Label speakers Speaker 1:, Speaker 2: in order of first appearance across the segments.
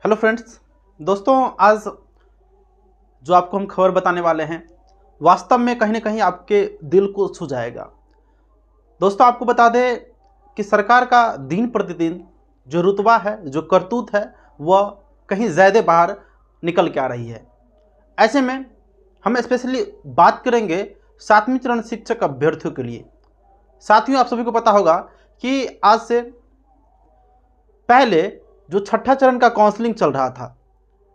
Speaker 1: Hello friends, दोस्तों आज जो आपको हम खबर बताने वाले हैं वास्तव में कहीं ना कहीं आपके दिल को छू जाएगा। दोस्तों आपको बता दें कि सरकार का दिन प्रतिदिन जो रुतबा है, जो करतूत है, वह कहीं ज़्यादा बाहर निकल के आ रही है। ऐसे में हम स्पेशली बात करेंगे 7वीं चरण शिक्षक अभ्यर्थियों के लिए। साथियों, आप सभी को पता होगा कि आज से पहले जो छठा चरण का काउंसलिंग चल रहा था,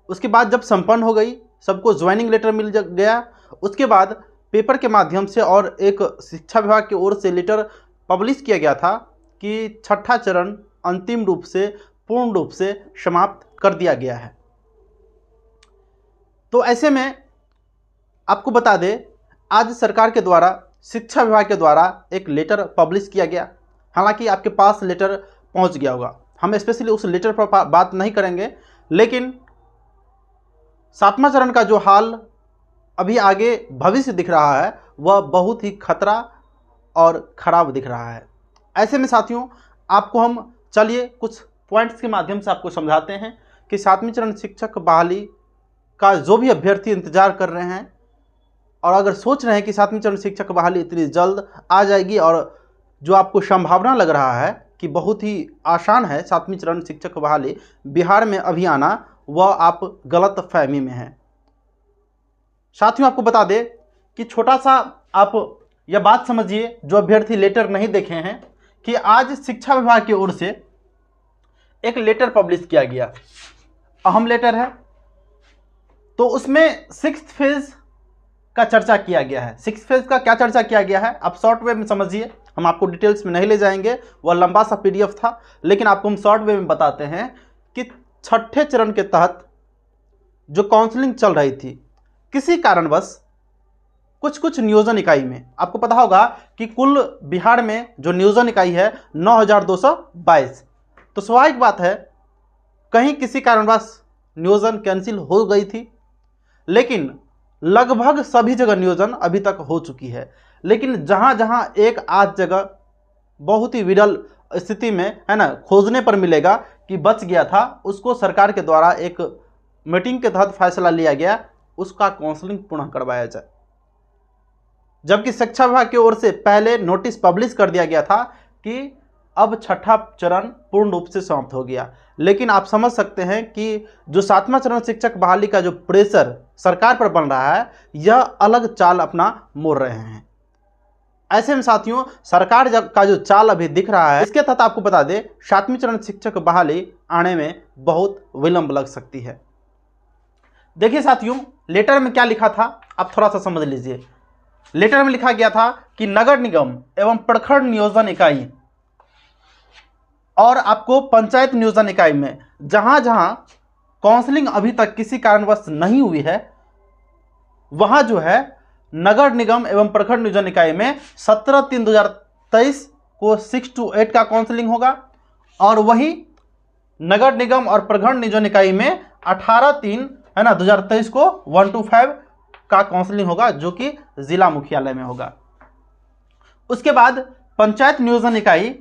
Speaker 1: उसके बाद जब संपन्न हो गई, सबको ज्वाइनिंग लेटर मिल गया, उसके बाद पेपर के माध्यम से और एक शिक्षा विभाग की ओर से लेटर पब्लिश किया गया था कि छठा चरण अंतिम रूप से पूर्ण रूप से समाप्त कर दिया गया है। तो ऐसे में आपको बता दें, आज सरकार के द्वारा, शिक्षा विभाग के द्वारा एक लेटर पब्लिश किया गया। हालांकि आपके पास लेटर पहुंच गया होगा, हम स्पेशली उस लेटर पर बात नहीं करेंगे, लेकिन 7वां चरण का जो हाल अभी आगे भविष्य दिख रहा है वह बहुत ही खतरा और ख़राब दिख रहा है। ऐसे में साथियों, आपको हम चलिए कुछ पॉइंट्स के माध्यम से आपको समझाते हैं कि 7वीं चरण शिक्षक बहाली का जो भी अभ्यर्थी इंतजार कर रहे हैं और अगर सोच रहे हैं कि 7वीं चरण शिक्षक बहाली इतनी जल्द आ जाएगी, और जो आपको संभावना लग रहा है कि बहुत ही आसान है 7वीं चरण शिक्षक बहाली बिहार में अभी आना, वह आप गलत फहमी में हैं। साथियों आपको बता दें कि छोटा सा आप यह बात समझिए, जो अभ्यर्थी लेटर नहीं देखे हैं, कि आज शिक्षा विभाग की ओर से एक लेटर पब्लिश किया गया, अहम लेटर है। तो उसमें 6th फेज का चर्चा किया गया है। 6th फेज का क्या चर्चा किया गया है आप शॉर्ट वे में समझिए, हम आपको डिटेल्स में नहीं ले जाएंगे, वह लंबा सा PDF था, लेकिन आपको हम शॉर्ट वे में बताते हैं कि छठे चरण के तहत जो काउंसलिंग चल रही थी, किसी कारणवश कुछ नियोजन इकाई में, आपको पता होगा कि कुल बिहार में जो नियोजन इकाई है 9222। तो स्वाभाविक बात है कहीं किसी कारणवश नियोजन कैंसिल हो गई थी, लेकिन लगभग सभी जगह नियोजन अभी तक हो चुकी है। लेकिन जहां जहां एक आध जगह बहुत ही विरल स्थिति में है ना, खोजने पर मिलेगा कि बच गया था, उसको सरकार के द्वारा एक मीटिंग के तहत फैसला लिया गया, उसका काउंसलिंग पुनः करवाया जाए। जबकि शिक्षा विभाग की ओर से पहले नोटिस पब्लिश कर दिया गया था कि अब छठा चरण पूर्ण रूप से समाप्त हो गया। लेकिन आप समझ सकते हैं कि जो 7वां चरण शिक्षक बहाली का जो प्रेशर सरकार पर बन रहा है, यह अलग चाल अपना मोड़ रहे हैं। ऐसे में साथियों, सरकार का जो चाल अभी दिख रहा है, इसके तहत आपको बता दें 7वीं चरण शिक्षक बहाली आने में बहुत विलंब लग सकती है। देखिए साथियों, लेटर में क्या लिखा था आप थोड़ा सा समझ लीजिए। लेटर में लिखा गया था कि नगर निगम एवं प्रखंड नियोजन इकाई और आपको पंचायत नियोजन इकाई में जहां जहां काउंसलिंग अभी तक किसी कारणवश नहीं हुई है, वहां जो है नगर निगम एवं प्रखंड नियोजन इकाई में 17/3/2023 को 6 to 8 का काउंसलिंग होगा, और वही नगर निगम और प्रखंड नियोजन इकाई में 18/3 है ना 2023 को 1 to 5 का काउंसलिंग होगा, जो कि जिला मुख्यालय में होगा। उसके बाद पंचायत नियोजन इकाई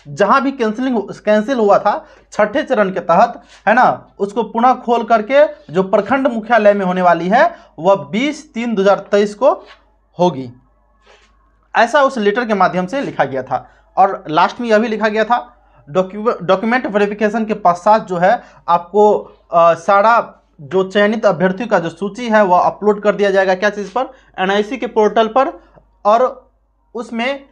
Speaker 1: जहां भी कैंसिल हुआ था छठे चरण के तहत है ना, उसको पुनः खोल करके जो प्रखंड मुख्यालय में होने वाली है वह 20/3/2023 को होगी। ऐसा उस लेटर के माध्यम से लिखा गया था। और लास्ट में यह भी लिखा गया था, डॉक्यूमेंट वेरिफिकेशन के पश्चात जो है आपको सारा जो चयनित अभ्यर्थियों का जो सूची है वह अपलोड कर दिया जाएगा। क्या चीज़ पर? NIC के पोर्टल पर, और उसमें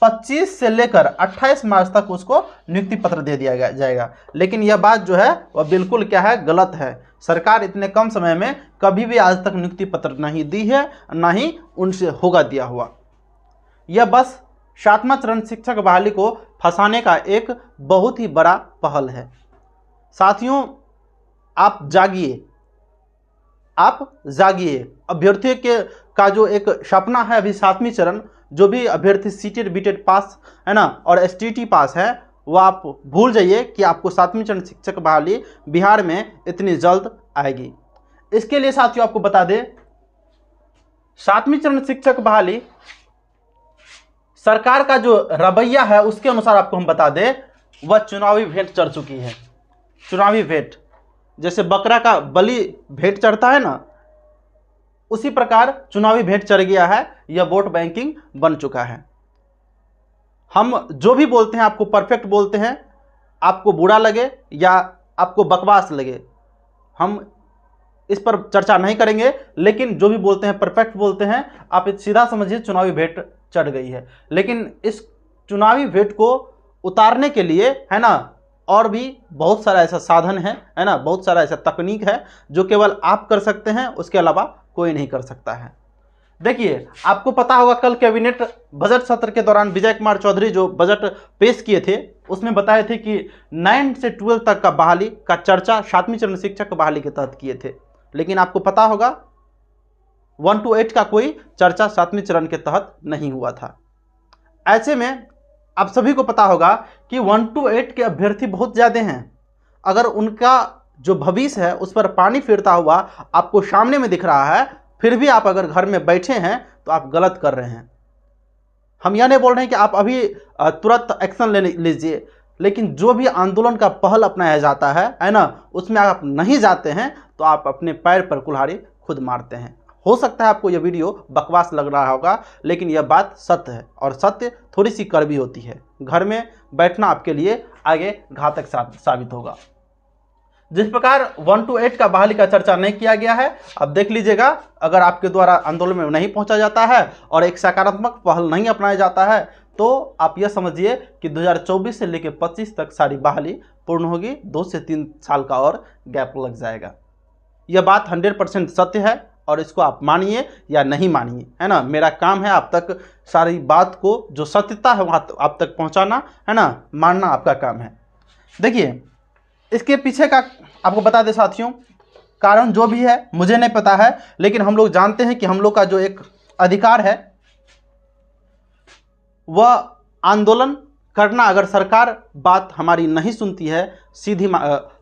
Speaker 1: 25 से लेकर 28 मार्च तक उसको नियुक्ति पत्र दे दिया जाएगा। लेकिन यह बात जो है वह बिल्कुल क्या है, गलत है। सरकार इतने कम समय में कभी भी आज तक नियुक्ति पत्र नहीं दी है, ना ही उनसे होगा दिया हुआ। यह बस 7वां चरण शिक्षक बहाली को फंसाने का एक बहुत ही बड़ा पहल है। साथियों आप जागिए, आप जागिए। अभ्यर्थियों के का जो एक सपना है अभी 7वीं चरण, जो भी अभ्यर्थी सीटेड बीटेड पास है ना और STT पास है, वो आप भूल जाइए कि आपको 7वीं चरण शिक्षक बहाली बिहार में इतनी जल्द आएगी। इसके लिए साथियों आपको बता दें, 7वीं चरण शिक्षक बहाली सरकार का जो रवैया है उसके अनुसार आपको हम बता दें, वह चुनावी भेंट चढ़ चुकी है। चुनावी भेंट जैसे बकरा का बलि भेंट चढ़ता है ना, उसी प्रकार चुनावी भेंट चढ़ गया है। यह वोट बैंकिंग बन चुका है। हम जो भी बोलते हैं आपको परफेक्ट बोलते हैं, आपको बुरा लगे या आपको बकवास लगे, हम इस पर चर्चा नहीं करेंगे, लेकिन जो भी बोलते हैं परफेक्ट बोलते हैं। आप सीधा समझिए चुनावी भेंट चढ़ गई है। लेकिन इस चुनावी भेंट को उतारने के लिए है ना, और भी बहुत सारा ऐसा साधन है ना, बहुत सारा ऐसा तकनीक है जो केवल आप कर सकते हैं, उसके अलावा कोई नहीं कर सकता है। देखिए, आपको पता होगा कल कैबिनेट बजट सत्र के दौरान विजय कुमार चौधरी जो बजट पेश किए थे, उसमें बताए थे कि 9 से 12 तक का बहाली का चर्चा 7वीं चरण शिक्षक बहाली के तहत किए थे। लेकिन आपको पता होगा 1 to 8 का कोई चर्चा 7वीं चरण के तहत नहीं हुआ था। ऐसे में आप सभी को पता होगा कि 1 to 8 के अभ्यर्थी बहुत ज़्यादा हैं। अगर उनका जो भविष्य है उस पर पानी फिरता हुआ आपको सामने में दिख रहा है, फिर भी आप अगर घर में बैठे हैं तो आप गलत कर रहे हैं। हम यह नहीं बोल रहे हैं कि आप अभी तुरंत एक्शन ले लीजिए, लेकिन जो भी आंदोलन का पहल अपनाया जाता है ना, उसमें आप नहीं जाते हैं तो आप अपने पैर पर कुल्हाड़ी खुद मारते हैं। हो सकता है आपको यह वीडियो बकवास लग रहा होगा, लेकिन यह बात सत्य है, और सत्य थोड़ी सी कड़वी होती है। घर में बैठना आपके लिए आगे घातक साबित होगा। जिस प्रकार 1 to 8 का बहाली का चर्चा नहीं किया गया है, अब देख लीजिएगा, अगर आपके द्वारा आंदोलन में नहीं पहुंचा जाता है और एक सकारात्मक पहल नहीं अपनाया जाता है, तो आप यह समझिए कि 2024 से लेकर 25 तक सारी बहाली पूर्ण होगी। 2 से 3 साल का और गैप लग जाएगा। यह बात 100% सत्य है, और इसको आप मानिए या नहीं मानिए, है ना। मेरा काम है आप तक सारी बात को जो सत्यता है वहाँ आप तक पहुँचाना, है ना। मानना आपका काम है। देखिए, इसके पीछे का आपको बता दें साथियों, कारण जो भी है मुझे नहीं पता है, लेकिन हम लोग जानते हैं कि हम लोग का जो एक अधिकार है वह आंदोलन करना। अगर सरकार बात हमारी नहीं सुनती है सीधी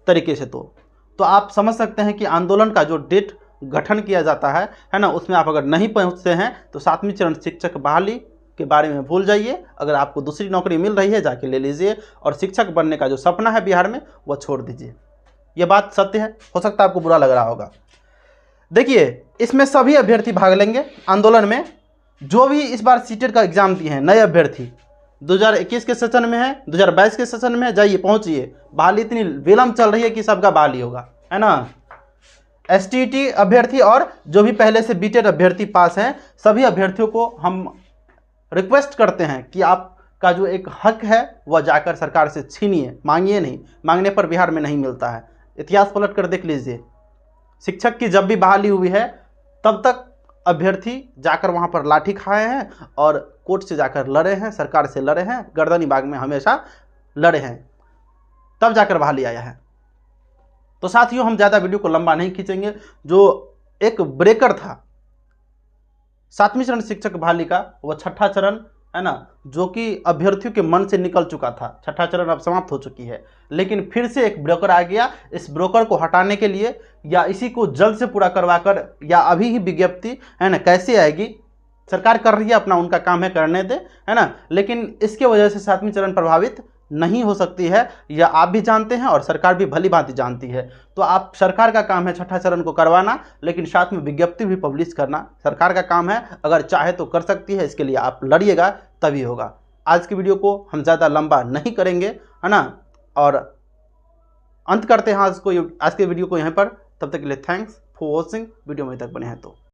Speaker 1: तरीके से, तो आप समझ सकते हैं कि आंदोलन का जो डेट गठन किया जाता है ना, उसमें आप अगर नहीं पहुंचते हैं तो 7वीं चरण शिक्षक बहाली के बारे में भूल जाइए। अगर आपको दूसरी नौकरी मिल रही है जाके ले लीजिए, और शिक्षक बनने का जो सपना है बिहार में वह छोड़ दीजिए। यह बात सत्य है, हो सकता है आपको बुरा लग रहा होगा। देखिए, इसमें सभी अभ्यर्थी भाग लेंगे आंदोलन में, जो भी इस बार सीटेट का एग्जाम दिए हैं नए अभ्यर्थी। 2021 के सेशन में है, 2022 के सेशन में है, जाइए पहुंचिए। बहाली इतनी विलम्ब चल रही है कि सबका बहाली होगा, है ना। STT अभ्यर्थी और जो भी पहले से बीटेड अभ्यर्थी पास हैं, सभी अभ्यर्थियों को हम रिक्वेस्ट करते हैं कि आपका जो एक हक है वह जाकर सरकार से छीनिए, मांगिए नहीं। मांगने पर बिहार में नहीं मिलता है। इतिहास पलट कर देख लीजिए, शिक्षक की जब भी बहाली हुई है तब तक अभ्यर्थी जाकर वहां पर लाठी खाए हैं और कोर्ट से जाकर लड़े हैं, सरकार से लड़े हैं, गर्दनी बाग में हमेशा लड़े हैं, तब जाकर बहाली आया है। तो साथियों, हम ज़्यादा वीडियो को लंबा नहीं खींचेंगे। जो एक ब्रेकर था 7वीं चरण शिक्षक बहाली का, वह 6ठा चरण है ना, जो कि अभ्यर्थियों के मन से निकल चुका था। 6ठा चरण अब समाप्त हो चुकी है, लेकिन फिर से एक ब्रोकर आ गया। इस ब्रोकर को हटाने के लिए या इसी को जल्द से पूरा करवाकर, या अभी ही विज्ञप्ति है ना कैसे आएगी, सरकार कर रही है अपना, उनका काम है, करने दे, है ना। लेकिन इसके वजह से 7वीं चरण प्रभावित नहीं हो सकती है, यह आप भी जानते हैं और सरकार भी भली भांति जानती है। तो आप, सरकार का काम है 6ठा चरण को करवाना, लेकिन साथ में विज्ञप्ति भी पब्लिश करना सरकार का काम है। अगर चाहे तो कर सकती है, इसके लिए आप लड़िएगा तभी होगा। आज की वीडियो को हम ज़्यादा लंबा नहीं करेंगे, है ना, और अंत करते हैं आज के वीडियो को यहाँ पर। तब तक के लिए थैंक्स फॉर वॉचिंग। वीडियो में तक बने हैं तो